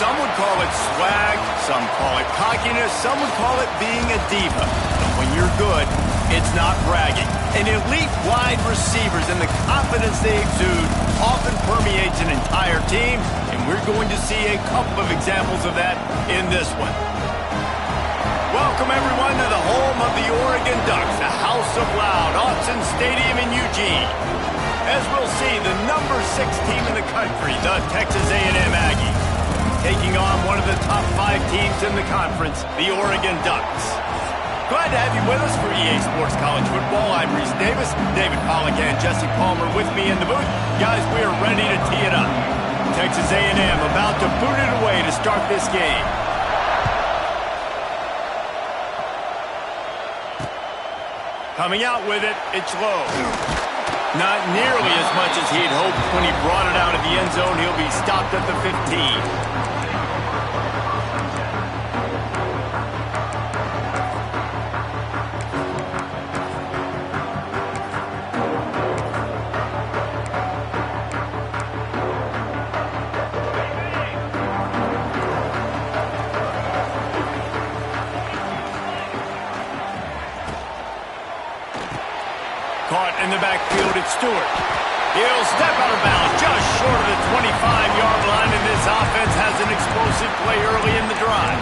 Some would call it swag, some call it cockiness, some would call it being a diva. But when you're good, it's not bragging. And elite wide receivers and the confidence they exude often permeates an entire team, and we're going to see a couple of examples of that in this one. Welcome, everyone, to the home of the Oregon Ducks, the House of Loud, Autzen Stadium in Eugene. As we'll see, the number 6 team in the country, the Texas A&M Aggies, taking on one of the top 5 teams in the conference, the Oregon Ducks. Glad to have you with us for EA Sports College Football. I'm Reese Davis, David Pollock and Jesse Palmer with me in the booth. Guys, we are ready to tee it up. Texas A&M about to boot it away to start this game. Coming out with it, it's low. Not nearly as much as he'd hoped when he brought it out of the end zone. He'll be stopped at the 15. Caught in the backfield, it's Stewart. He'll step out of bounds just short of the 25-yard line, and this offense has an explosive play early in the drive.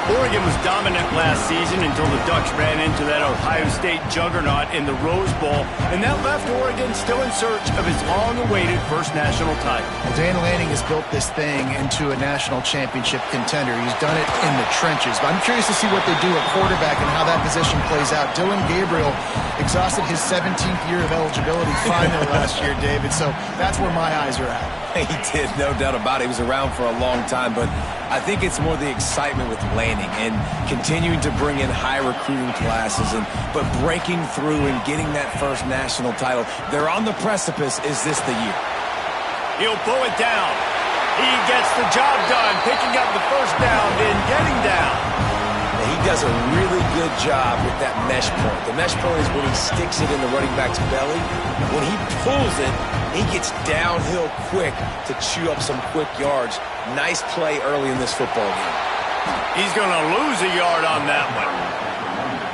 Oregon was dominant last season until the Ducks ran into that Ohio State juggernaut in the Rose Bowl, and that left Oregon still in search of its long-awaited first national title. Well, Dan Lanning has built this thing into a national championship contender. He's done it in the trenches. But I'm curious to see what they do at quarterback and how that position plays out. Dillon Gabriel exhausted his 17th year of eligibility finally last year, David, so that's where my eyes are at. He did, no doubt about it. He was around for a long time, but I think it's more the excitement with Lanning and continuing to bring in high recruiting classes, but breaking through and getting that first national title. They're on the precipice. Is this the year? He'll pull it down. He gets the job done, picking up the first down, then getting down. He does a really good job with that mesh point. The mesh point is when he sticks it in the running back's belly. When he pulls it, he gets downhill quick to chew up some quick yards. Nice play early in this football game. He's going to lose a yard on that one.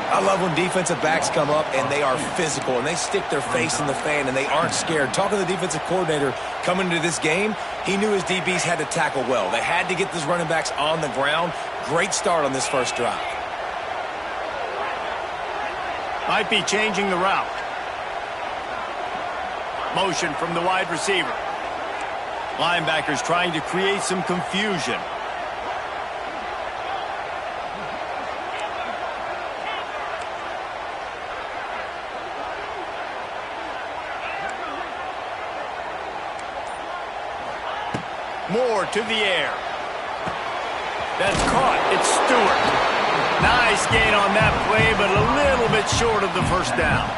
I love when defensive backs come up and they are physical and they stick their face in the fan and they aren't scared. Talking to the defensive coordinator coming into this game, he knew his DBs had to tackle well. They had to get these running backs on the ground. Great start on this first drive. Might be changing the route. Motion from the wide receiver. Linebackers trying to create some confusion. Moore to the air. That's caught. It's Stewart. Nice gain on that play, but a little bit short of the first down.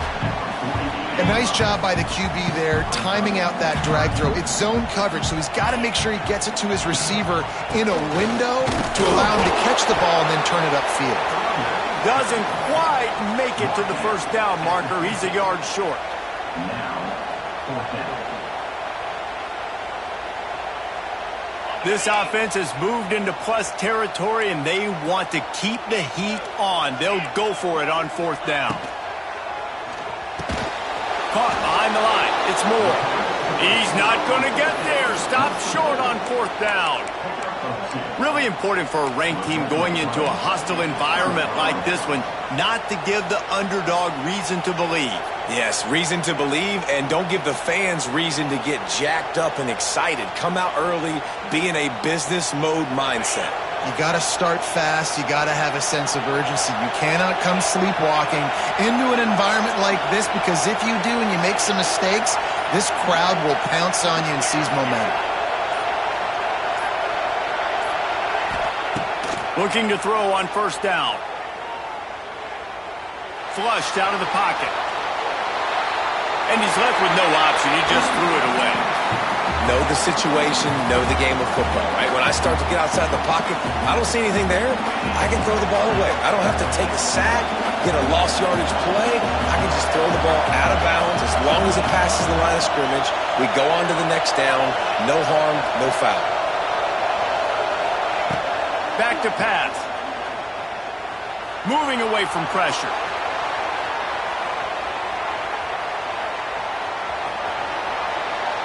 A nice job by the QB there, timing out that drag throw. It's zone coverage, so he's got to make sure he gets it to his receiver in a window to allow him to catch the ball and then turn it upfield. Doesn't quite make it to the first down marker. He's a yard short. This offense has moved into plus territory, and they want to keep the heat on. They'll go for it on fourth down. Caught behind the line. It's Moore. He's not going to get there. Stopped short on fourth down. Really important for a ranked team going into a hostile environment like this one, not to give the underdog reason to believe. Yes, reason to believe, and don't give the fans reason to get jacked up and excited. Come out early, be in a business mode mindset. You got to start fast. You got to have a sense of urgency. You cannot come sleepwalking into an environment like this, because if you do and you make some mistakes, this crowd will pounce on you and seize momentum. Looking to throw on first down. Flushed out of the pocket. And he's left with no option. He just threw it away. Know the situation, know the game of football, right? When I start to get outside the pocket, I don't see anything there, I can throw the ball away. I don't have to take a sack, get a lost yardage play. I can just throw the ball out of bounds. As long as it passes the line of scrimmage, we go on to the next down. No harm, no foul. back to pass. Moving away from pressure.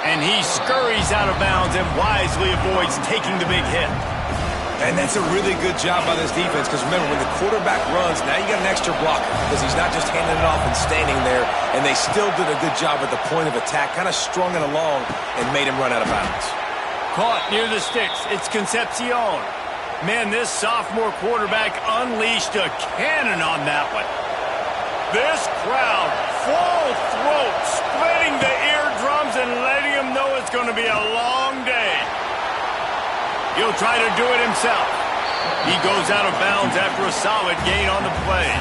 And he scurries out of bounds and wisely avoids taking the big hit. And that's a really good job by this defense because, remember, when the quarterback runs, now you got an extra blocker because he's not just handing it off and standing there, and they still did a good job at the point of attack, kind of strung it along and made him run out of bounds. Caught near the sticks. It's Concepcion. Man, this sophomore quarterback unleashed a cannon on that one. This crowd, full throat, splitting the eardrums and letting him know it's going to be a long day. He'll try to do it himself. He goes out of bounds after a solid gain on the play.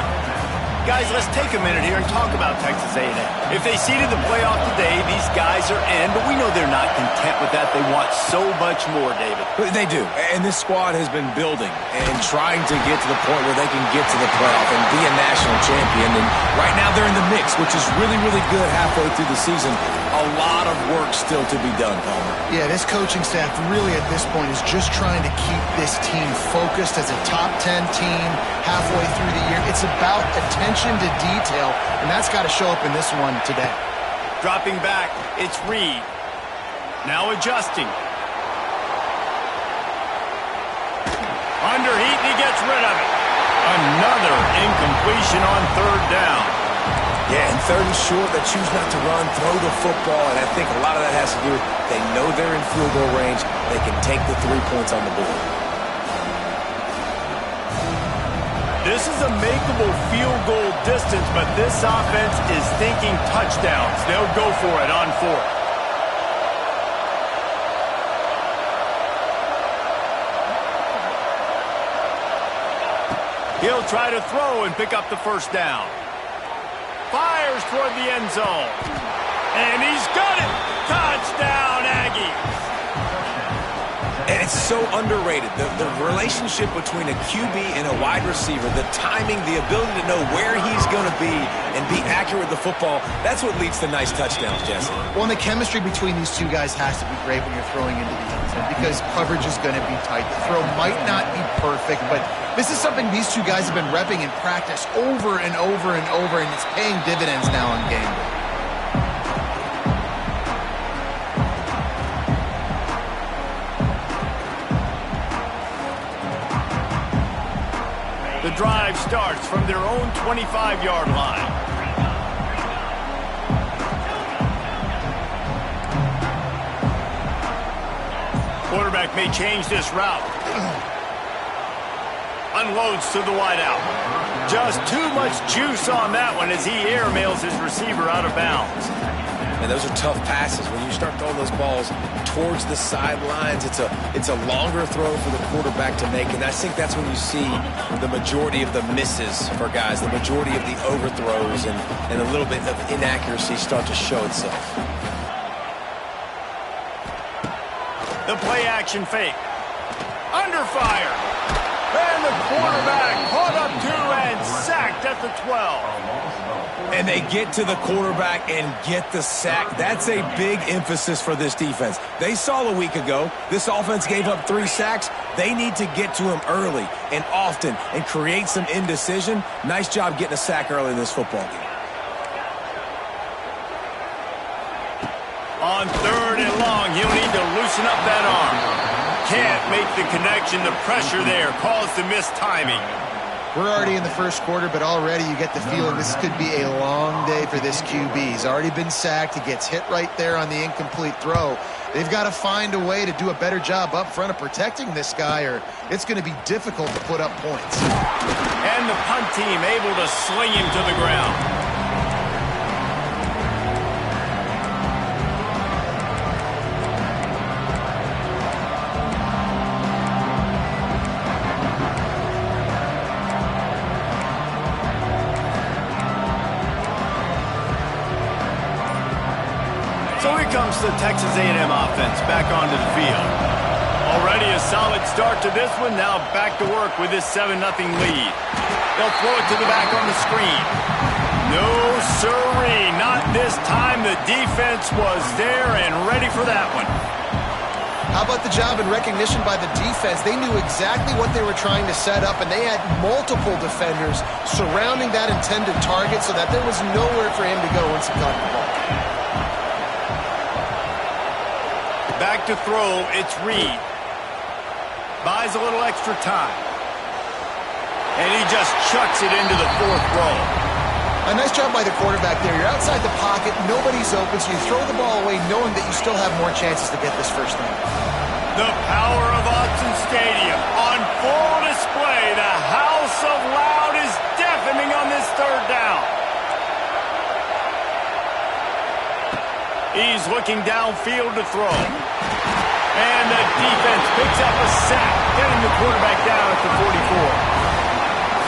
Guys, let's take a minute here and talk about Texas A&M. If they seeded the playoff today, these guys are in, but we know they're not content with that. They want so much more, David. They do, and this squad has been building and trying to get to the point where they can get to the playoff and be a national champion. And right now they're in the mix, which is really, really good halfway through the season. A lot of work still to be done, Palmer. Yeah, this coaching staff really at this point is just trying to keep this team focused as a top 10 team halfway through the year. It's about attention to detail, and that's got to show up in this one today. Dropping back, it's Reed. Now adjusting. Under heat, and he gets rid of it. Another incompletion on third down. Yeah, and third and short, they choose not to run, throw the football, and I think a lot of that has to do with they know they're in field goal range. They can take the 3 points on the board. This is a makeable field goal distance, but this offense is thinking touchdowns. They'll go for it on fourth. He'll try to throw and pick up the first down. Fires toward the end zone. And he's got it. Touchdown, Aggies. And it's so underrated. The relationship between a QB and a wide receiver, the timing, the ability to know where he's going to be and be accurate with the football, that's what leads to nice touchdowns, Jesse. Well, and the chemistry between these two guys has to be great when you're throwing into the end zone because coverage is going to be tight. The throw might not be perfect, but this is something these two guys have been repping in practice over and over and over, and it's paying dividends now on game day. The drive starts from their own 25-yard line. Quarterback may change this route. Unloads to the wideout. Just too much juice on that one as he airmails his receiver out of bounds. And those are tough passes. When you start throwing those balls towards the sidelines, it's a longer throw for the quarterback to make. And I think that's when you see the majority of the misses for guys, the majority of the overthrows and a little bit of inaccuracy start to show itself. The play action fake. Under fire. And the quarterback caught up to and sacked at the 12. And they get to the quarterback and get the sack. That's a big emphasis for this defense. They saw a week ago, this offense gave up 3 sacks. They need to get to him early and often and create some indecision. Nice job getting a sack early in this football game. On third and long, he'll need to loosen up that arm. Can't make the connection. The pressure there caused the missed timing. We're already in the first quarter, but already you get the feeling this could be a long day for this QB. He's already been sacked. He gets hit right there on the incomplete throw. They've got to find a way to do a better job up front of protecting this guy, or it's going to be difficult to put up points. And the punt team able to sling him to the ground. So here comes the Texas A&M offense back onto the field. Already a solid start to this one. Now back to work with this 7-0 lead. They'll throw it to the back on the screen. No sirree, not this time. The defense was there and ready for that one. How about the job and recognition by the defense? They knew exactly what they were trying to set up, and they had multiple defenders surrounding that intended target so that there was nowhere for him to go once he caught the ball. Back to throw, it's Reed. Buys a little extra time. And he just chucks it into the fourth row. A nice job by the quarterback there. You're outside the pocket, nobody's open, so you throw the ball away knowing that you still have more chances to get this first down. The power of Autzen Stadium on full display. The house of loud is deafening on this third down. He's looking downfield to throw. And the defense picks up a sack, getting the quarterback down at the 44.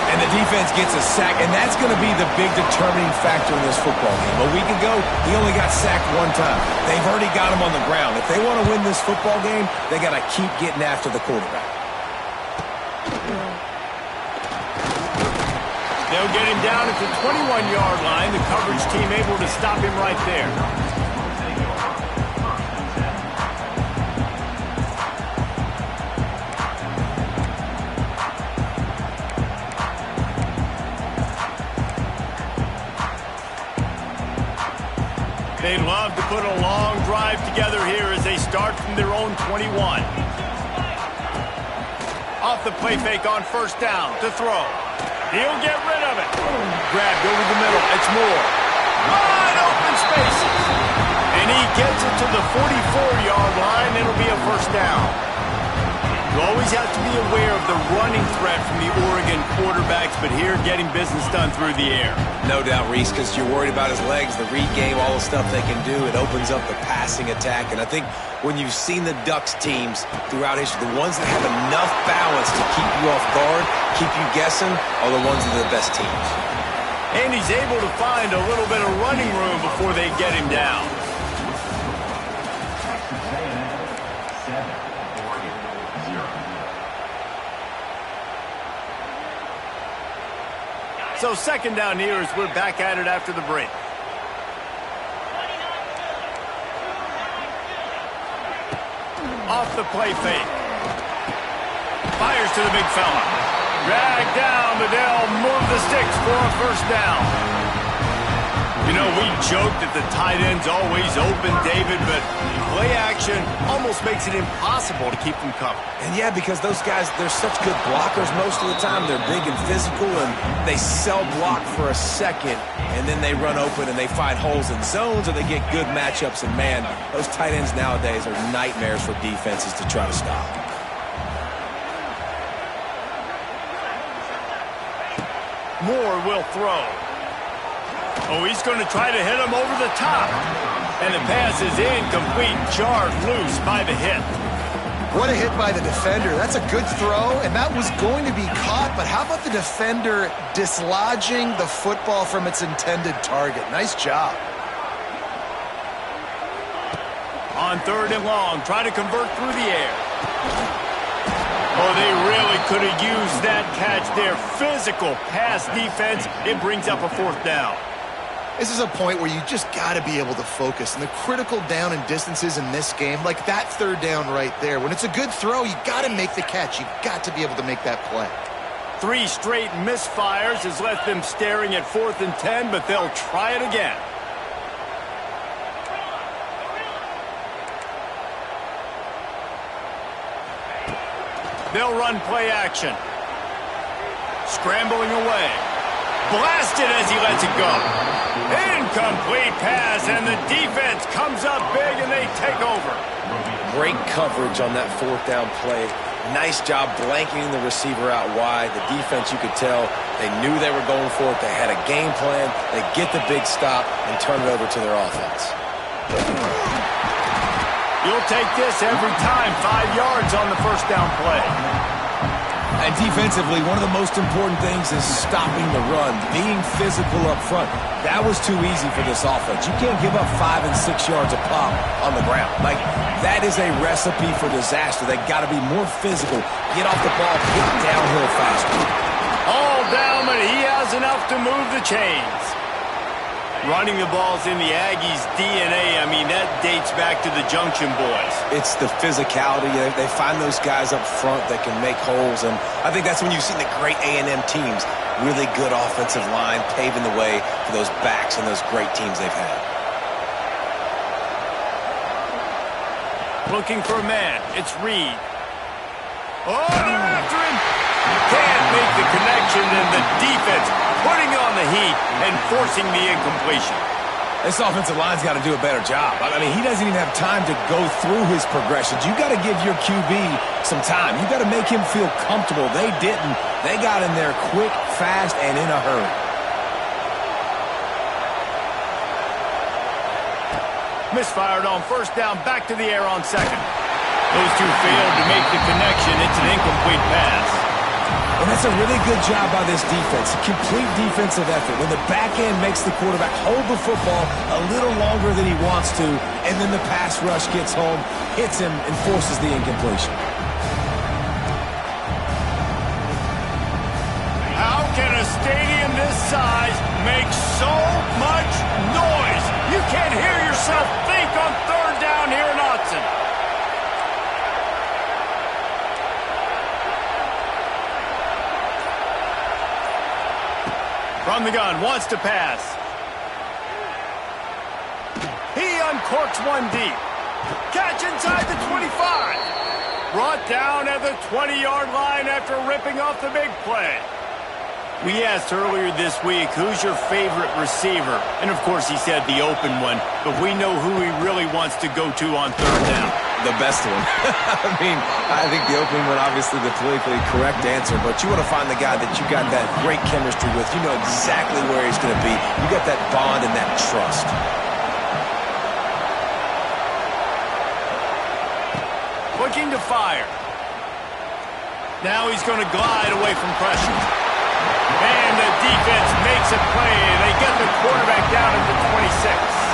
And the defense gets a sack, and that's going to be the big determining factor in this football game. A week ago, he only got sacked one time. They've already got him on the ground. If they want to win this football game, they got to keep getting after the quarterback. They'll get him down at the 21-yard line. The coverage team able to stop him right there. They love to put a long drive together here as they start from their own 21. Off the play fake on first down to throw. He'll get rid of it. Grabbed over the middle. It's Moore. Wide open spaces. And he gets it to the 44-yard line. It'll be a first down. You always have to be aware of the running threat from the Oregon quarterbacks, but here getting business done through the air. No doubt, Reese, because you're worried about his legs, the read game, all the stuff they can do. It opens up the passing attack. And I think when you've seen the Ducks teams throughout history, the ones that have enough balance to keep you off guard, keep you guessing, are the ones that are the best teams. And he's able to find a little bit of running room before they get him down. So second down here as we're back at it after the break. Off the play fake. Fires to the big fella. Dragged down, but they'll move the sticks for a first down. You know, we joked that the tight end's always open, David, but play action almost makes it impossible to keep them covered. And yeah, because those guys, they're such good blockers most of the time. They're big and physical, and they sell block for a second, and then they run open and they find holes in zones, or they get good matchups. And man, those tight ends nowadays are nightmares for defenses to try to stop. Moore will throw. Oh, he's going to try to hit him over the top. And the pass is incomplete, jarred loose by the hit. What a hit by the defender. That's a good throw, and that was going to be caught, but how about the defender dislodging the football from its intended target? Nice job. On third and long, try to convert through the air. Oh, they really could have used that catch there. Physical pass defense. It brings up a fourth down. This is a point where you just got to be able to focus. And the critical down and distances in this game, like that third down right there, when it's a good throw, you got to make the catch. You got to be able to make that play. 3 straight misfires has left them staring at 4th and 10, but they'll try it again. They'll run play action. Scrambling away. Blasted as he lets it go. Incomplete pass, and the defense comes up big, and they take over. Great coverage on that fourth down play. Nice job blanketing the receiver out wide. The defense, you could tell, they knew they were going for it. They had a game plan. They get the big stop and turn it over to their offense. You'll take this every time. 5 yards on the first down play. And defensively, one of the most important things is stopping the run, being physical up front. That was too easy for this offense. You can't give up 5 and 6 yards a pop on the ground. Like, that is a recipe for disaster. They got to be more physical, get off the ball, get downhill faster. All down, but he has enough to move the chains. Running the ball's in the Aggies' DNA. I mean, that dates back to the Junction Boys. It's the physicality. They find those guys up front that can make holes, and I think that's when you've seen the great A&M teams. Really good offensive line, paving the way for those backs and those great teams they've had. Looking for a man. It's Reed. Oh, after him. Can't make the connection, and the defense putting on the heat and forcing the incompletion. This offensive line's got to do a better job. I mean, he doesn't even have time to go through his progressions. You got to give your QB some time. You got to make him feel comfortable. They didn't. They got in there quick, fast, and in a hurry. Misfired on first down, back to the air on second. Those two failed to make the connection. It's an incomplete pass. And that's a really good job by this defense. A complete defensive effort. When the back end makes the quarterback hold the football a little longer than he wants to, and then the pass rush gets home, hits him, and forces the incompletion. How can a stadium this size make so much noise? You can't hear yourself think on third down here in Autzen. From the gun, wants to pass. He uncorks one deep. Catch inside the 25. Brought down at the 20-yard line after ripping off the big play. We asked earlier this week, who's your favorite receiver? And, of course, he said the open one. But we know who he really wants to go to on third down. The best one. I mean, I think the open one, obviously the politically correct answer, but you want to find the guy that you got that great chemistry with. You know exactly where he's going to be. You got that bond and that trust. Looking to fire. Now he's going to glide away from pressure. And the defense makes a play. They get the quarterback down at the 26.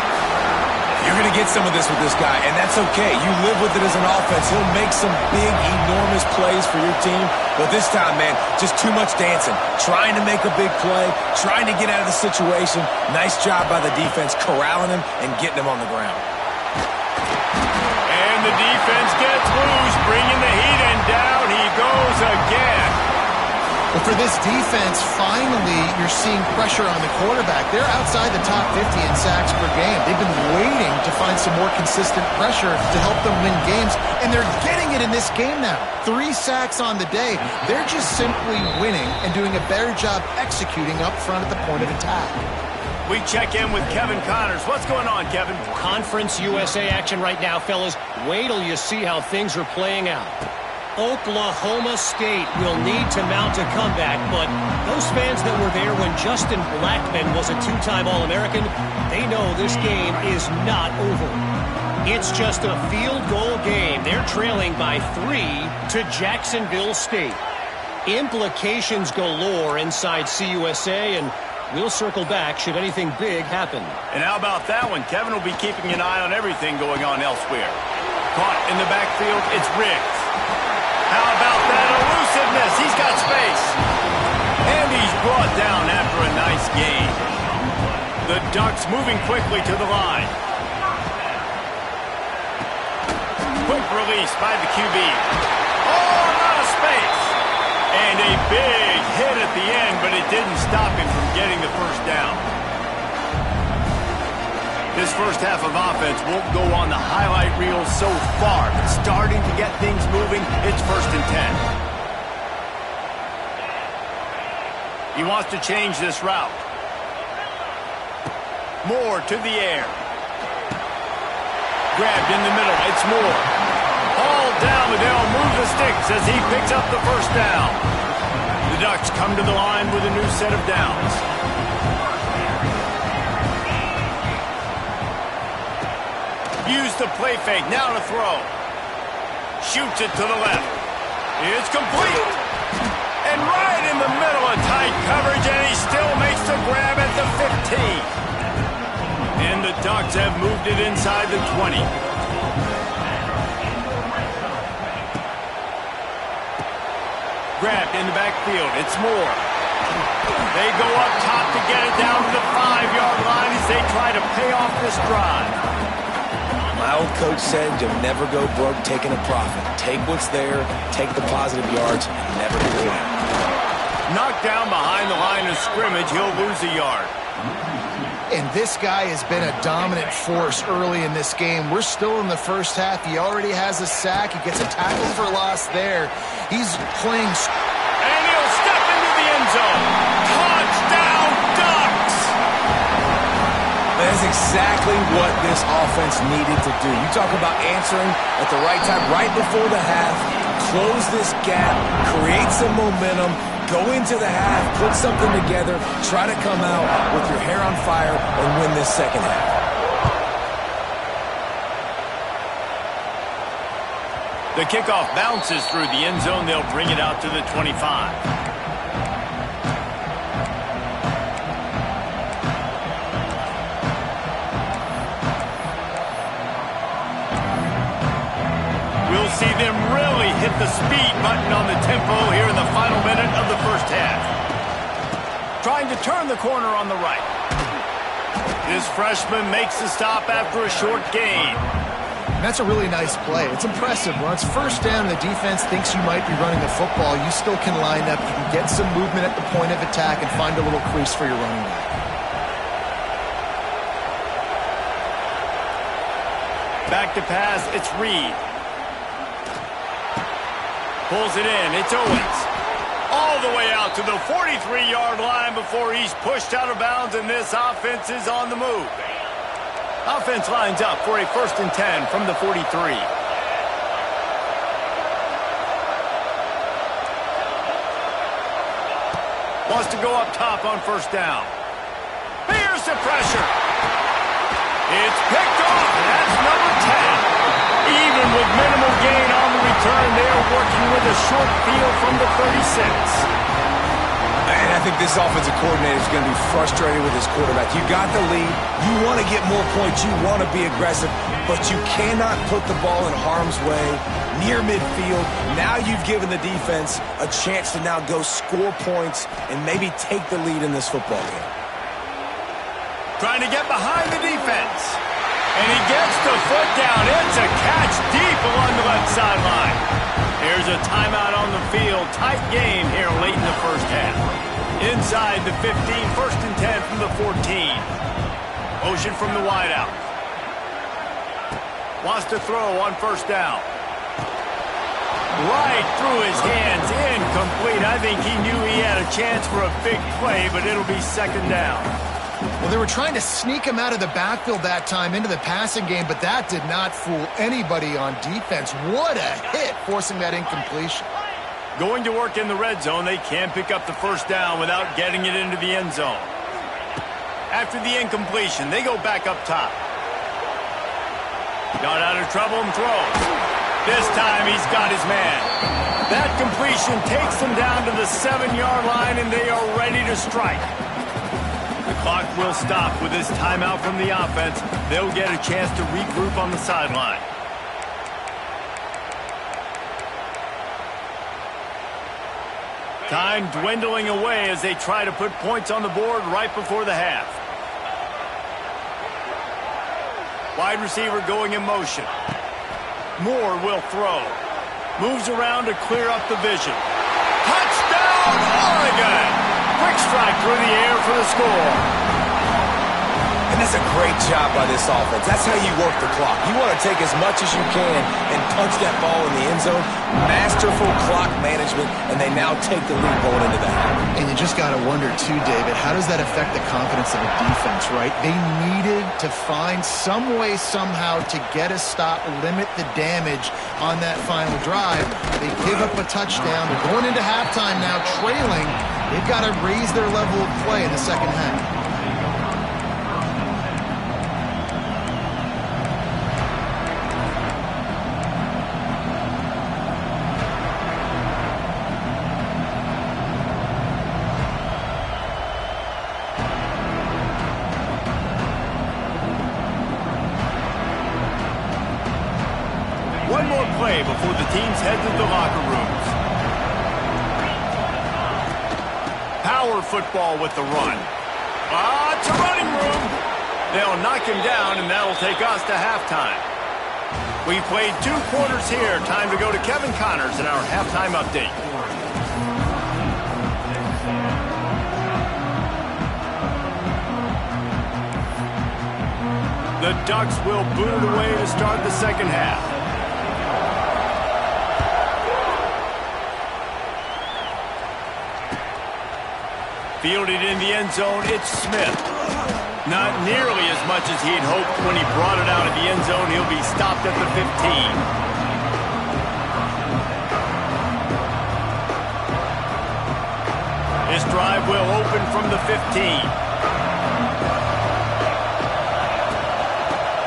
You're going to get some of this with this guy, and that's okay. You live with it as an offense. He'll make some big, enormous plays for your team. But this time, man, just too much dancing. Trying to make a big play, trying to get out of the situation. Nice job by the defense corralling him and getting him on the ground. And the defense gets loose, bringing the heat, and down he goes again. But for this defense, finally, you're seeing pressure on the quarterback. They're outside the top 50 in sacks per game. They've been waiting to find some more consistent pressure to help them win games, and they're getting it in this game now. 3 sacks on the day. They're just simply winning and doing a better job executing up front at the point of attack. We check in with Kevin Connors. What's going on, Kevin? Conference USA action right now, fellas. Wait till you see how things are playing out. Oklahoma State will need to mount a comeback, but those fans that were there when Justin Blackmon was a 2-time All-American, they know this game is not over. It's just a field goal game. They're trailing by 3 to Jacksonville State. Implications galore inside CUSA, and we'll circle back should anything big happen. And how about that one? Kevin will be keeping an eye on everything going on elsewhere. Caught in the backfield, it's Riggs. How about that elusiveness? He's got space. And he's brought down after a nice gain. The Ducks moving quickly to the line. Quick release by the QB. Oh, a lot of space. And a big hit at the end, but it didn't stop him from getting the first down. This first half of offense won't go on the highlight reel so far, but starting to get things moving, it's 1st and 10. He wants to change this route. Moore to the air. Grabbed in the middle, it's Moore. Hauled down, Liddell moves the sticks as he picks up the first down. The Ducks come to the line with a new set of downs. Use the play fake, now to throw. Shoots it to the left. It's complete. And right in the middle of tight coverage, and he still makes the grab at the 15. And the Ducks have moved it inside the 20. Grabbed in the backfield, it's Moore. They go up top to get it down to the 5-yard line as they try to pay off this drive. My old coach said you'll never go broke taking a profit. Take what's there, take the positive yards, and never do it again. Knocked down behind the line of scrimmage, he'll lose a yard. And this guy has been a dominant force early in this game. We're still in the first half. He already has a sack. He gets a tackle for loss there. He's playing... And he'll step into the end zone. Touchdown, Ducks! That's exactly what this offense needed to do. You talk about answering at the right time, right before the half, close this gap, create some momentum, go into the half, put something together, try to come out with your hair on fire and win this second half. The kickoff bounces through the end zone. They'll bring it out to the 25. We'll see them really hit the speed button on the tempo here in the final minute of the first half. Trying to turn the corner on the right. This freshman makes the stop after a short gain. That's a really nice play. It's impressive. When it's first down, the defense thinks you might be running the football. You still can line up. You can get some movement at the point of attack and find a little crease for your running back. Back to pass, it's Reed. Pulls it in, it's Owens. All the way out to the 43-yard line before he's pushed out of bounds, and this offense is on the move. Offense lines up for a 1st and 10 from the 43. Wants to go up top on 1st down. Here's the pressure. It's picked off, and that's number 10. Even with minimal gain on the return, they're working with a short field from the 36. And I think this offensive coordinator is going to be frustrated with his quarterback. You got the lead. You want to get more points. You want to be aggressive. But you cannot put the ball in harm's way near midfield. Now you've given the defense a chance to now go score points and maybe take the lead in this football game. Trying to get behind the defense. And he gets the foot down. It's a catch deep along the left sideline. Here's a timeout on the field. Tight game here late in the first half. Inside the 15, 1st and 10 from the 14. Motion from the wideout. Wants to throw on 1st down. Right through his hands, incomplete. I think he knew he had a chance for a big play, but it'll be 2nd down. Well, they were trying to sneak him out of the backfield that time into the passing game, but that did not fool anybody on defense. What a hit, forcing that incompletion. Going to work in the red zone, they can't pick up the 1st down without getting it into the end zone. After the incompletion, they go back up top. Got out of trouble and throws. This time he's got his man. That completion takes them down to the 7-yard line, and they are ready to strike. The clock will stop with this timeout from the offense. They'll get a chance to regroup on the sideline. Time dwindling away as they try to put points on the board right before the half. Wide receiver going in motion. Moore will throw. Moves around to clear up the vision. Touchdown, Oregon! Quick strike through the air for the score. And that's a great job by this offense. That's how you work the clock. You want to take as much as you can and punch that ball in the end zone. Masterful clock management, and they now take the lead going into the half. And you just got to wonder, too, David, how does that affect the confidence of a defense, right? They needed to find some way, somehow, to get a stop, limit the damage on that final drive. They give up a touchdown. They're going into halftime now, trailing. They've got to raise their level of play in the second half. One more play before the teams head to the locker rooms. power football with the run. It's a running room. They'll knock him down, and that'll take us to halftime. We've played 2 quarters here. Time to go to Kevin Connors in our halftime update. The Ducks will boot it away to start the second half. Fielded in the end zone, it's Smith. Not nearly as much as he'd hoped when he brought it out of the end zone. He'll be stopped at the 15. This drive will open from the 15.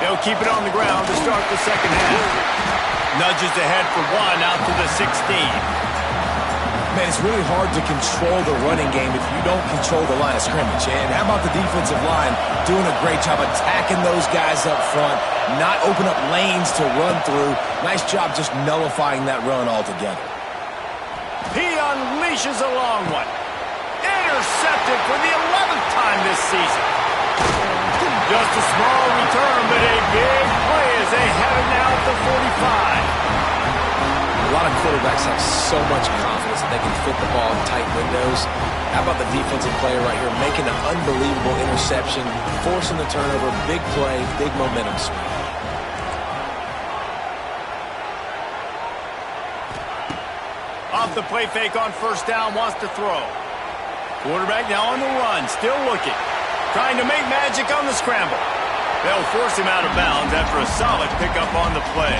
They'll keep it on the ground to start the second half. Nudges ahead for 1 out to the 16. Man, it's really hard to control the running game if you don't control the line of scrimmage. And how about the defensive line doing a great job attacking those guys up front, not open up lanes to run through. Nice job just nullifying that run altogether. He unleashes a long one. Intercepted for the 11th time this season. Just a small return, but a big play as they have it now at the 45. A lot of quarterbacks have so much confidence that they can fit the ball in tight windows. How about the defensive player right here making an unbelievable interception, forcing the turnover, big play, big momentum swing. Off the play fake on first down, wants to throw. Quarterback now on the run, still looking. Trying to make magic on the scramble. They'll force him out of bounds after a solid pickup on the play.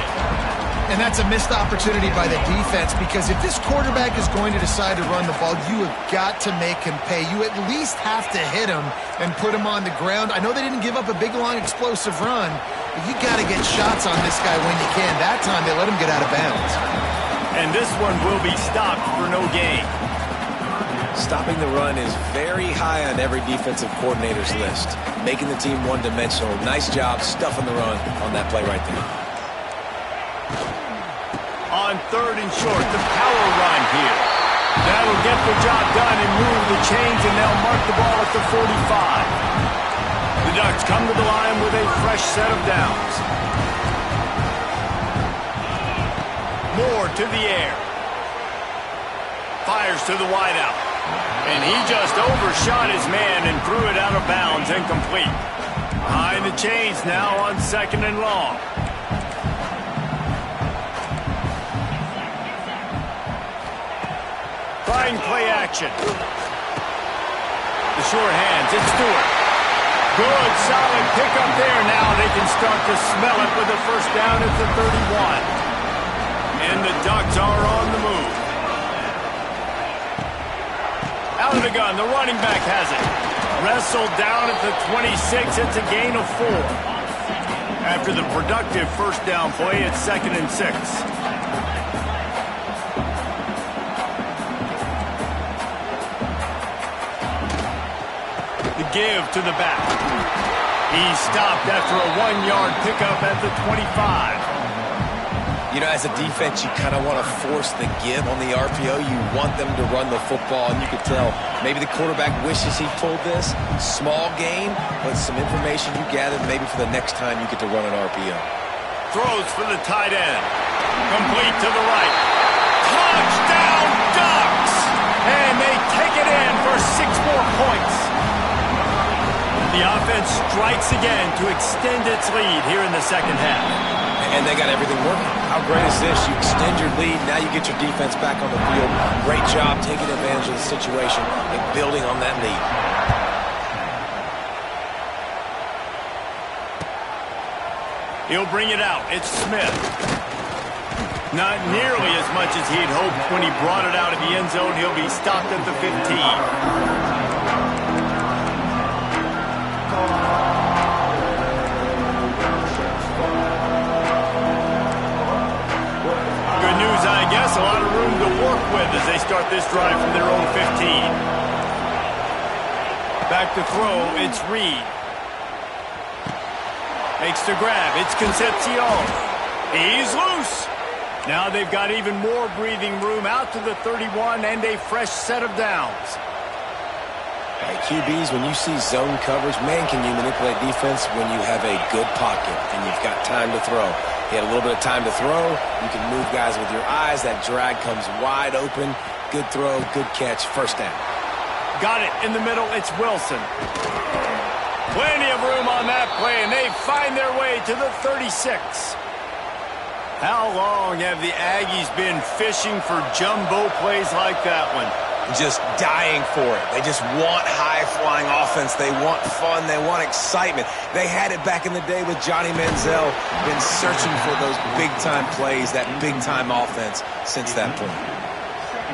And that's a missed opportunity by the defense, because if this quarterback is going to decide to run the ball, you have got to make him pay. You at least have to hit him and put him on the ground. I know they didn't give up a big, long, explosive run, but you got to get shots on this guy when you can. That time they let him get out of bounds. And this one will be stopped for no gain. Stopping the run is very high on every defensive coordinator's list. Making the team one-dimensional. Nice job stuffing the run on that play right there. On 3rd and short, the power run here. That'll get the job done and move the chains, and they'll mark the ball at the 45. The Ducks come to the line with a fresh set of downs. Moore to the air. Fires to the wideout. And he just overshot his man and threw it out of bounds, incomplete. Behind the chains now on 2nd and long. Trying play action. The short hands, it's Stewart. Good, solid pickup there. Now they can start to smell it with the first down at the 31. And the Ducks are on the move. Out of the gun, the running back has it. Wrestled down at the 26, it's a gain of 4. After the productive first down play, it's 2nd and 6. The give to the back. He's stopped after a 1-yard pickup at the 25. You know, as a defense, you kind of want to force the give on the RPO. You want them to run the football, and you could tell maybe the quarterback wishes he pulled this. Small gain, but some information you gathered maybe for the next time you get to run an RPO. Throws for the tight end. Complete to the right. Touchdown, Ducks! And they take it in for 6 more points. The offense strikes again to extend its lead here in the second half. And they got everything working. How great is this? You extend your lead, now you get your defense back on the field. Great job taking advantage of the situation and building on that lead. He'll bring it out. It's Smith. Not nearly as much as he'd hoped when he brought it out of the end zone. He'll be stopped at the 15. I guess a lot of room to work with as they start this drive from their own 15. Back to throw, it's Reed. Makes the grab, it's Concepcion. He's loose. Now they've got even more breathing room out to the 31 and a fresh set of downs. Right, QBs, when you see zone coverage, man, can you manipulate defense when you have a good pocket and you've got time to throw. He had a little bit of time to throw. You can move guys with your eyes. That drag comes wide open. Good throw, good catch, first down. Got it in the middle. It's Wilson. Plenty of room on that play, and they find their way to the 36. How long have the Aggies been fishing for jumbo plays like that one? Just dying for it. They just want high-flying offense. They want fun. They want excitement. They had it back in the day with Johnny Manziel. Been searching for those big-time plays, that big-time offense since that point.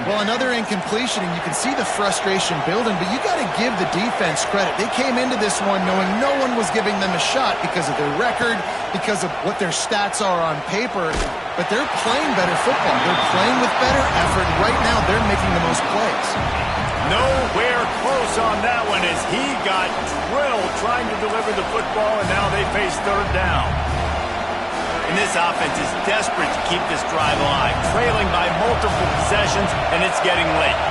Well, another incompletion, and you can see the frustration building, but you got to give the defense credit. They came into this one knowing no one was giving them a shot because of their record, because of what their stats are on paper, but they're playing better football. They're playing with better effort. Right now, they're making the most plays. Nowhere close on that one as he got drilled trying to deliver the football, and now they face third down. And this offense is desperate to keep this drive alive, trailing by multiple possessions, and it's getting late.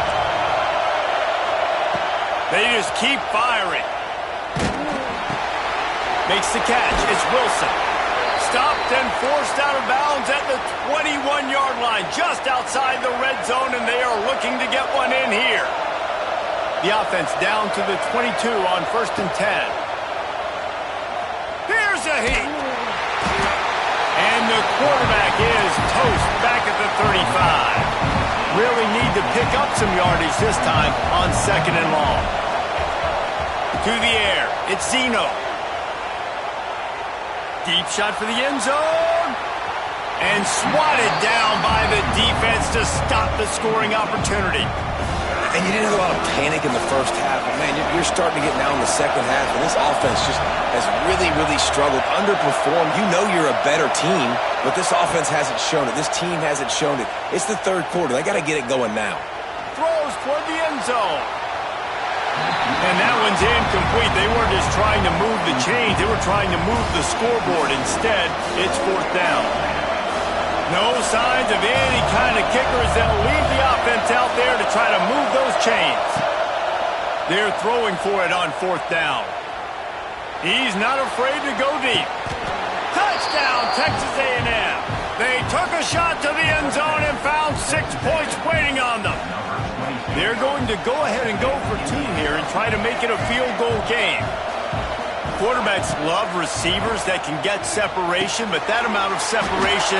They just keep firing. Makes the catch. It's Wilson. Stopped and forced out of bounds at the 21-yard line, just outside the red zone, and they are looking to get one in here. The offense down to the 22 on 1st and 10. Here's a heat. And the quarterback is toast back at the 35. Really need to pick up some yardage this time on 2nd and long. To the air, it's Zeno. Deep shot for the end zone. And swatted down by the defense to stop the scoring opportunity. And you didn't have a lot of panic in the first half. But, man, you're starting to get now in the second half, and this offense just has really, really struggled, underperformed. You know you're a better team, but this offense hasn't shown it. This team hasn't shown it. It's the third quarter. They got to get it going now. Throws toward the end zone. And that one's incomplete. They weren't just trying to move the chains. They were trying to move the scoreboard. Instead, it's 4th down. No signs of any kind of kickers. They'll leave the offense out there to try to move those chains. They're throwing for it on 4th down. He's not afraid to go deep. Touchdown, Texas A&M. They took a shot to the end zone and found 6 points waiting on them. They're going to go ahead and go for 2 here and try to make it a field goal game. Quarterbacks love receivers that can get separation, but that amount of separation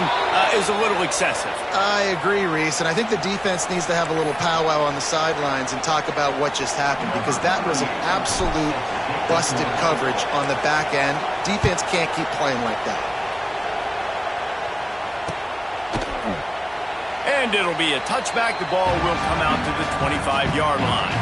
is a little excessive. I agree, Reese, and I think the defense needs to have a little powwow on the sidelines and talk about what just happened, because that was an absolute busted coverage on the back end. Defense can't keep playing like that. And it'll be a touchback. The ball will come out to the 25-yard line.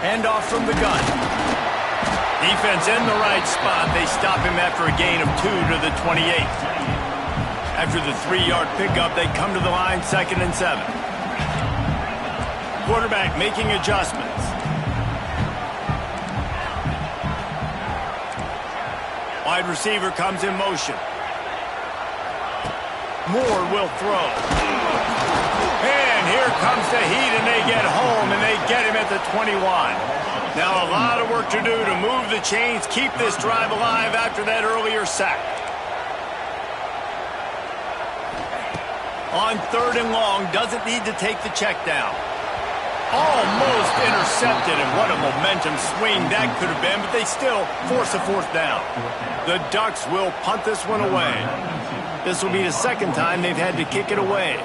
Handoff from the gun. Defense in the right spot. They stop him after a gain of 2 to the 28. After the 3-yard pickup, they come to the line 2nd and 7. Quarterback making adjustments. Wide receiver comes in motion. Moore will throw. And here comes the heat, and they get home, and they get him at the 21. Now a lot of work to do to move the chains, keep this drive alive after that earlier sack. On 3rd and long, doesn't need to take the check down. Almost intercepted, and what a momentum swing that could have been, but they still force a 4th down. The Ducks will punt this one away. This will be the 2nd time they've had to kick it away.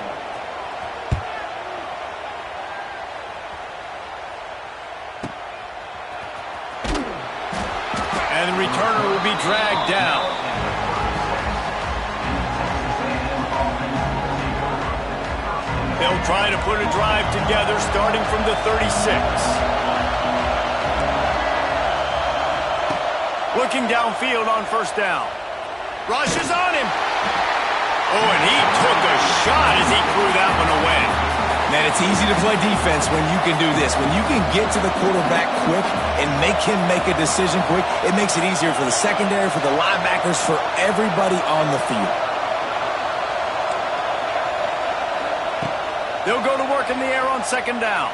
And the returner will be dragged down. They'll try to put a drive together starting from the 36. Looking downfield on 1st down. Rushes on him. Oh, and he took a shot as he threw that one away. Man, it's easy to play defense when you can do this. When you can get to the quarterback quick and make him make a decision quick, it makes it easier for the secondary, for the linebackers, for everybody on the field. They'll go to work in the air on second down.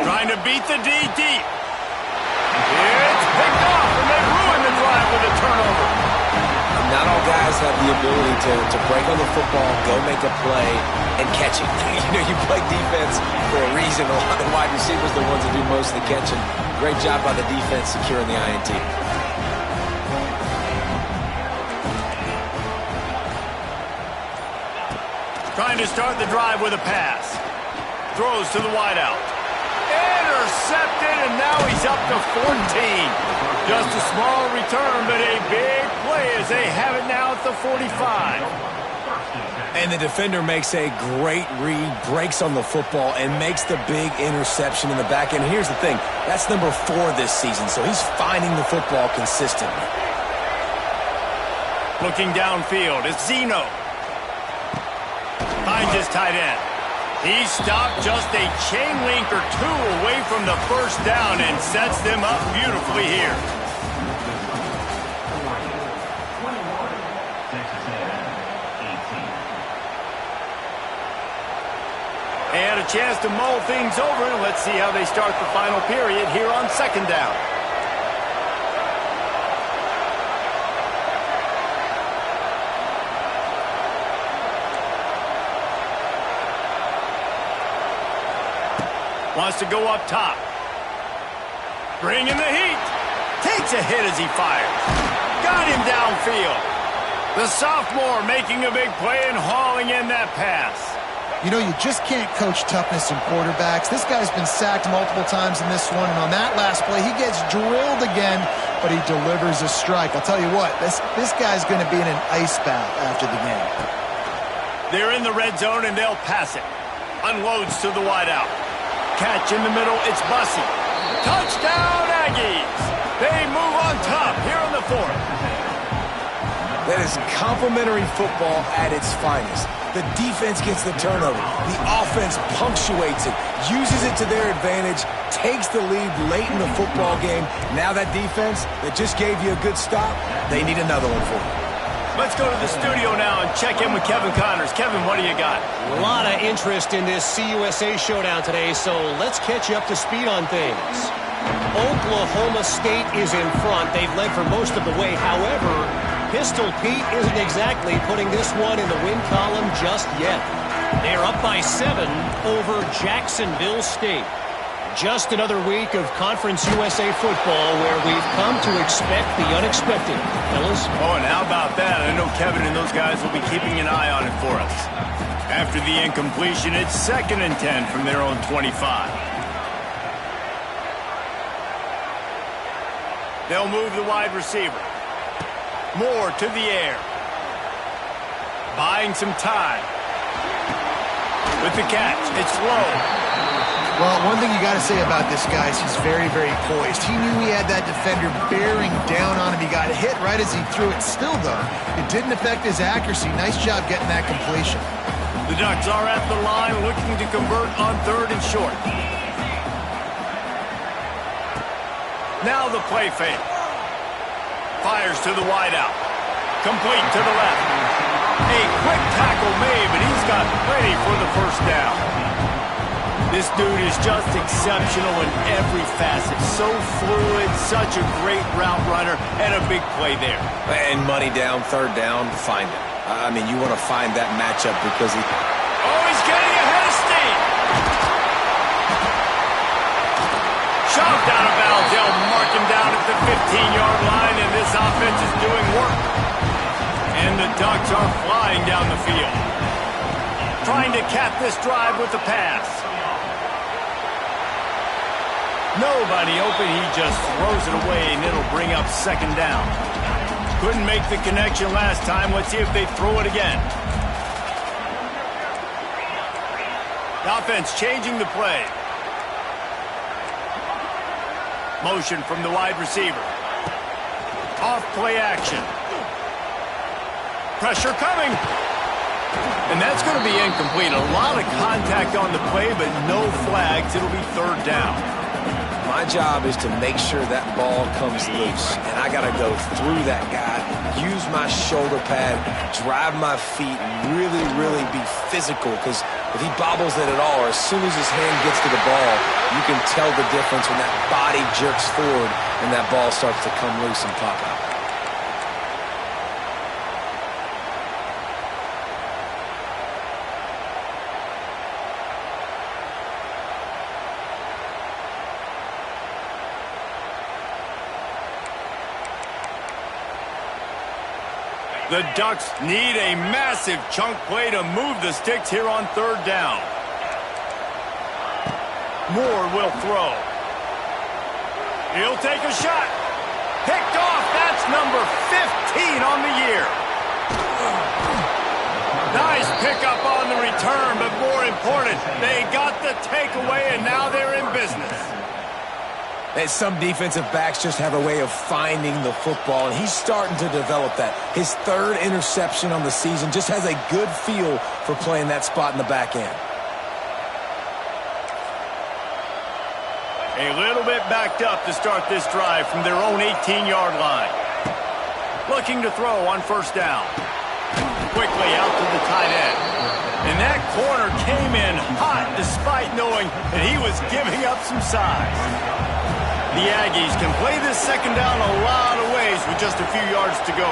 Trying to beat the D deep. It's picked off, and they ruin the drive with a turnover. Not all guys have the ability to break on the football, go make a play, and catch it. You play defense for a reason. A lot of the wide receivers are the ones that do most of the catching. Great job by the defense securing the INT. Trying to start the drive with a pass. Throws to the wideout. Intercepted, and now he's up to 14. Just a small return, but a big play as they have it now at the 45. And the defender makes a great read, breaks on the football, and makes the big interception in the back end. Here's the thing. That's number 4 this season, so he's finding the football consistently. Looking downfield, it's Zeno. Finds his tight end. He stopped just a chain link or 2 away from the first down and sets them up beautifully here. And a chance to mull things over, and let's see how they start the final period here on second down. Wants to go up top. Bringing the heat. Takes a hit as he fires. Got him downfield. The sophomore making a big play and hauling in that pass. You know, you just can't coach toughness in quarterbacks. This guy's been sacked multiple times in this one, and on that last play, he gets drilled again, but he delivers a strike. I'll tell you what, this guy's going to be in an ice bath after the game. They're in the red zone, and they'll pass it. Unloads to the wideout. Catch in the middle, it's Bussey. Touchdown, Aggies! They move on top here in the 4th. That is complimentary football at its finest. The defense gets the turnover. The offense punctuates it, uses it to their advantage, takes the lead late in the football game. Now that defense that just gave you a good stop, they need another one for you. Let's go to the studio now and check in with Kevin Connors. Kevin, what do you got? A lot of interest in this CUSA showdown today, so let's catch you up to speed on things. Oklahoma State is in front. They've led for most of the way. However, Pistol Pete isn't exactly putting this one in the win column just yet. They're up by 7 over Jacksonville State. Just another week of Conference USA football where we've come to expect the unexpected. Fellas? Oh, and how about that? I know Kevin and those guys will be keeping an eye on it for us. After the incompletion, it's 2nd and 10 from their own 25. They'll move the wide receiver. Moore to the air. Buying some time. With the catch, it's low. Well, one thing you got to say about this guy is he's very, very poised. He knew he had that defender bearing down on him. He got hit right as he threw it. Still, though, it didn't affect his accuracy. Nice job getting that completion. The Ducks are at the line looking to convert on 3rd and short. Now the play fake. Fires to the wideout. Complete to the left. A quick tackle made, but he's got plenty for the first down. This dude is just exceptional in every facet. So fluid, such a great route runner, and a big play there. And money down, 3rd down, find it. I mean, you want to find that matchup because he... Oh, he's getting ahead of steam. Shoved out of bounds. They'll mark him down at the 15-yard line, and this offense is doing work. And the Ducks are flying down the field. Trying to cap this drive with the pass. Nobody open, he just throws it away, and it'll bring up 2nd down. Couldn't make the connection last time. Let's see if they throw it again. The offense changing the play. Motion from the wide receiver. Off play action. Pressure coming. And that's going to be incomplete. A lot of contact on the play, but no flags. It'll be third down. My job is to make sure that ball comes loose, and I got to go through that guy, use my shoulder pad, drive my feet, and really, really be physical, because if he bobbles it at all, or as soon as his hand gets to the ball, you can tell the difference when that body jerks forward and that ball starts to come loose and pop out. The Ducks need a massive chunk play to move the sticks here on third down. Moore will throw. He'll take a shot. Picked off. That's number 15 on the year. Nice pickup on the return, but more important, they got the takeaway, and now they're in business. And some defensive backs just have a way of finding the football, and he's starting to develop that. His third interception on the season, just has a good feel for playing that spot in the back end. A little bit backed up to start this drive from their own 18-yard line. Looking to throw on first down. Quickly out to the tight end. And that corner came in hot despite knowing that he was giving up some size. The Aggies can play this second down a lot of ways with just a few yards to go.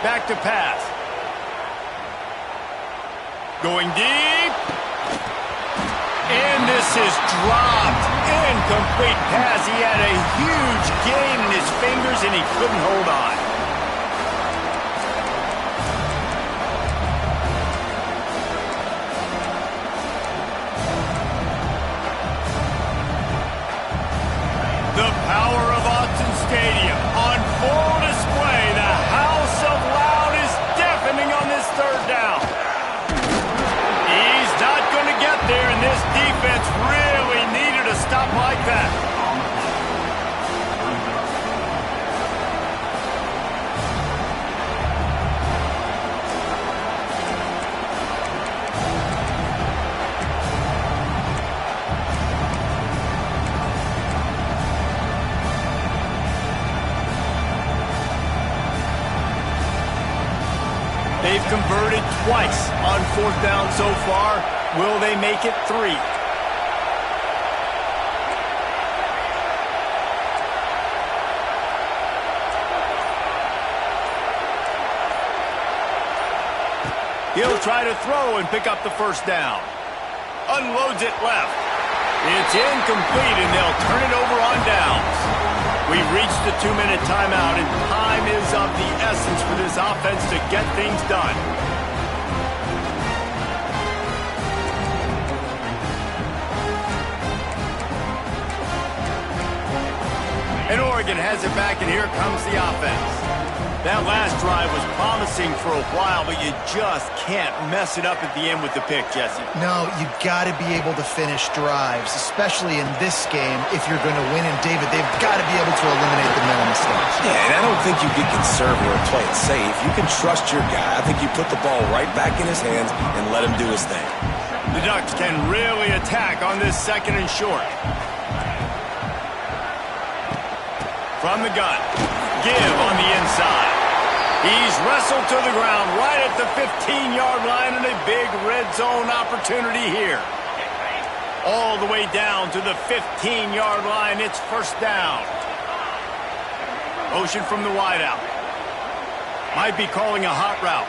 Back to pass. Going deep. And this is dropped. Incomplete pass. He had a huge gain in his fingers, and he couldn't hold on. The power of Autzen Stadium on full display. The house of loud is deafening on this third down. He's not going to get there, and this defense really needed a stop like that. They've converted twice on fourth down so far. Will they make it 3? He'll try to throw and pick up the first down. Unloads it left. It's incomplete, and they'll turn it over on downs. We've reached the 2-minute timeout, and time is of the essence for this offense to get things done. And Oregon has it back, and here comes the offense. That last drive was promising for a while, but you just can't mess it up at the end with the pick, Jesse. No, you've got to be able to finish drives, especially in this game if you're going to win. And, David, they've got to be able to eliminate the mental mistakes. Yeah, and I don't think you get conservative or play it safe. You can trust your guy. I think you put the ball right back in his hands and let him do his thing. The Ducks can really attack on this second and short. From the gun. Give on the inside. He's wrestled to the ground right at the 15-yard line, and a big red zone opportunity here. All the way down to the 15-yard line. It's first down. Motion from the wideout. Might be calling a hot route.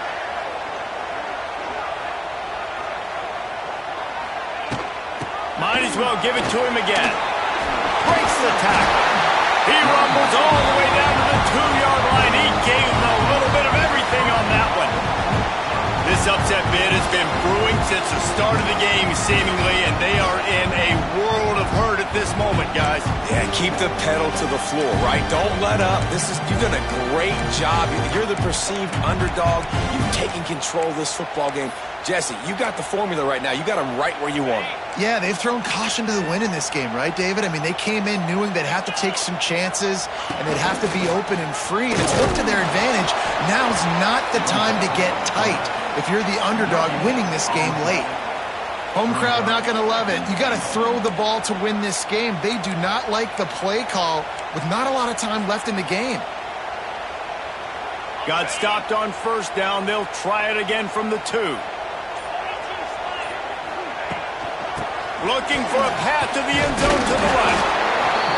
Might as well give it to him again. Breaks the tackle. He rumbles all the way down to the 2-yard line. He gave them a little bit of everything on that one. This upset bid has been brewing since the start of the game, seemingly, and they are in a world of hurt at this moment, guys. Yeah, keep the pedal to the floor, right? Don't let up. You've done a great job. You're the perceived underdog. You've taken control of this football game. Jesse, you got the formula right now. You got them right where you want them. Yeah, they've thrown caution to the wind in this game, right, David? I mean, they came in knowing they'd have to take some chances and they'd have to be open and free, and it's worked to their advantage. Now's not the time to get tight if you're the underdog winning this game late. Home crowd not going to love it. You got to throw the ball to win this game. They do not like the play call with not a lot of time left in the game. Got stopped on first down. They'll try it again from the 2. Looking for a path to the end zone to the left.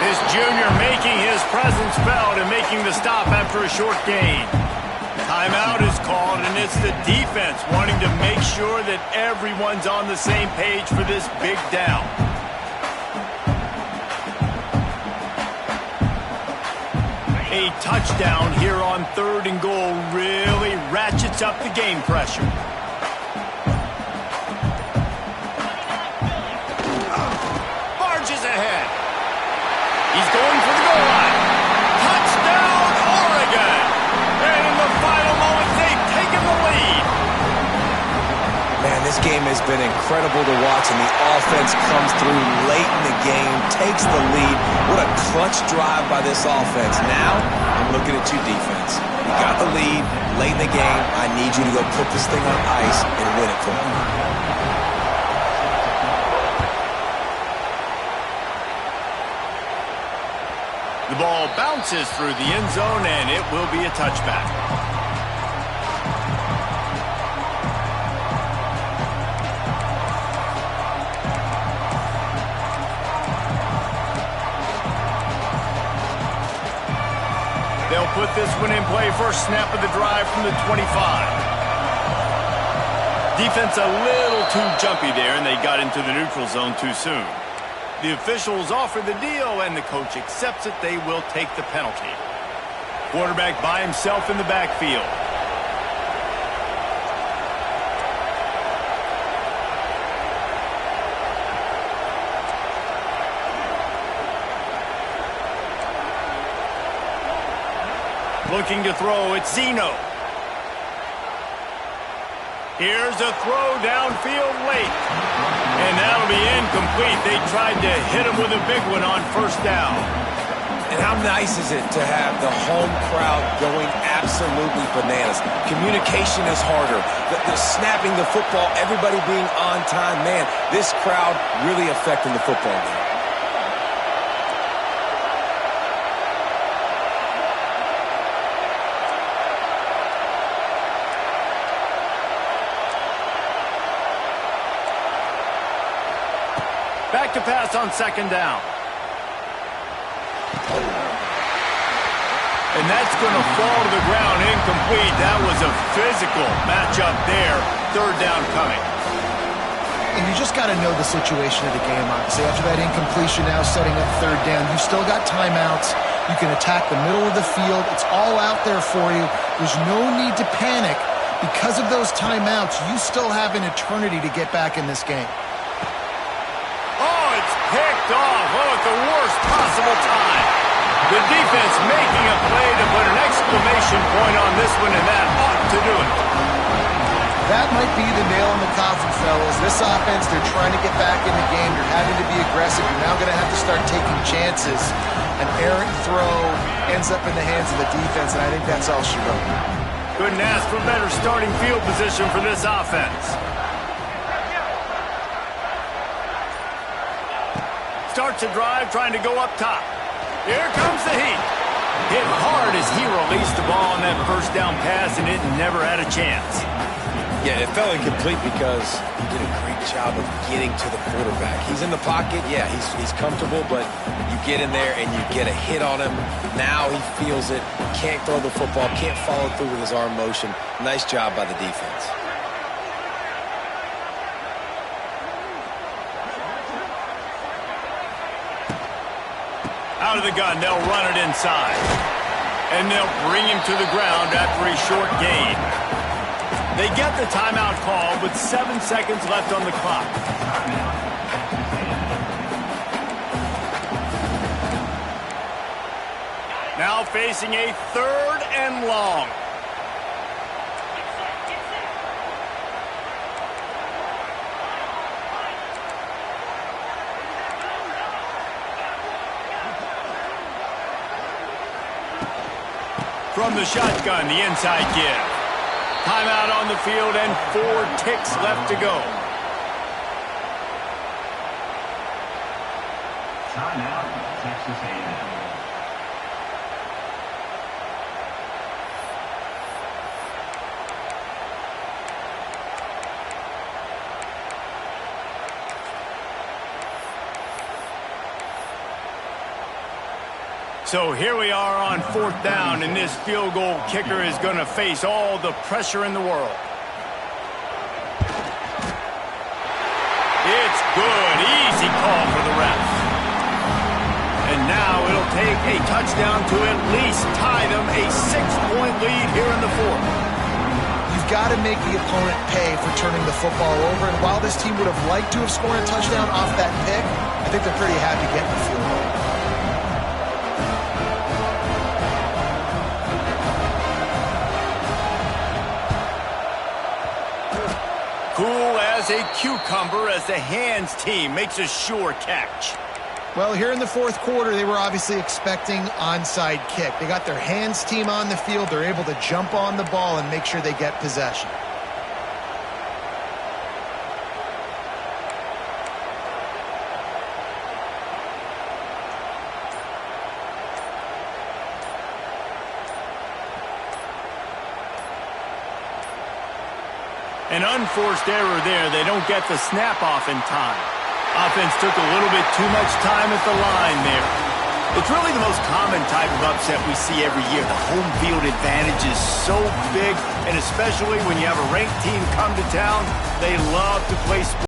This junior making his presence felt and making the stop after a short gain. Timeout is called, and it's the defense wanting to make sure that everyone's on the same page for this big down. A touchdown here on 3rd and goal really ratchets up the game pressure. Barges ahead. He's going for the goal line. Touchdown, Oregon! And in the final moments, they've taken the lead. Man, this game has been incredible to watch, and the offense comes through late in the game, takes the lead. What a clutch drive by this offense. Now, I'm looking at you, defense. You got the lead late in the game. I need you to go put this thing on ice and win it for me. The ball bounces through the end zone, and it will be a touchback. They'll put this one in play first snap of the drive from the 25. Defense a little too jumpy there, and they got into the neutral zone too soon. The officials offer the deal, and the coach accepts it. They will take the penalty. Quarterback by himself in the backfield. Looking to throw, it's Zeno. Here's a throw downfield late. And that'll be incomplete. They tried to hit him with a big one on first down. And how nice is it to have the home crowd going absolutely bananas? Communication is harder. The snapping the football, everybody being on time. Man, this crowd really affecting the football game. Back to pass on second down. And that's going to fall to the ground incomplete. That was a physical matchup there. Third down coming. And you just got to know the situation of the game, obviously. After that incompletion now setting up third down, you still got timeouts. You can attack the middle of the field. It's all out there for you. There's no need to panic. Because of those timeouts, you still have an eternity to get back in this game. Picked off, at the worst possible time. The defense making a play to put an exclamation point on this one, and that ought to do it. That might be the nail in the coffin, fellas. This offense, they're trying to get back in the game. They're having to be aggressive. You're now going to have to start taking chances. An errant throw ends up in the hands of the defense, and I think that's all she wrote. Couldn't ask for better starting field position for this offense. Starts a drive, trying to go up top. Here comes the heat. Hit hard as he released the ball on that first down pass, and it never had a chance. Yeah, it fell incomplete because he did a great job of getting to the quarterback. He's in the pocket. Yeah, he's comfortable, but you get in there and you get a hit on him. Now he feels it. Can't throw the football. Can't follow through with his arm motion. Nice job by the defense. Out of the gun, they'll run it inside. And they'll bring him to the ground after a short gain. They get the timeout call with 7 seconds left on the clock. Now facing a 3rd and long. From the shotgun, the inside give. Timeout on the field and 4 ticks left to go. Timeout, Texas A&M. So here we are on 4th down, and this field goal kicker is going to face all the pressure in the world. It's good. Easy call for the refs. And now it'll take a touchdown to at least tie them a 6-point lead here in the 4th. You've got to make the opponent pay for turning the football over, and while this team would have liked to have scored a touchdown off that pick, I think they're pretty happy getting the field goal. Cool as a cucumber as the hands team makes a sure catch. Well, here in the 4th quarter, they were obviously expecting onside kick. They got their hands team on the field. They're able to jump on the ball and make sure they get possession. An unforced error there. They don't get the snap off in time. Offense took a little bit too much time at the line there. It's really the most common type of upset we see every year. The home field advantage is so big, and especially when you have a ranked team come to town, they love to play sports.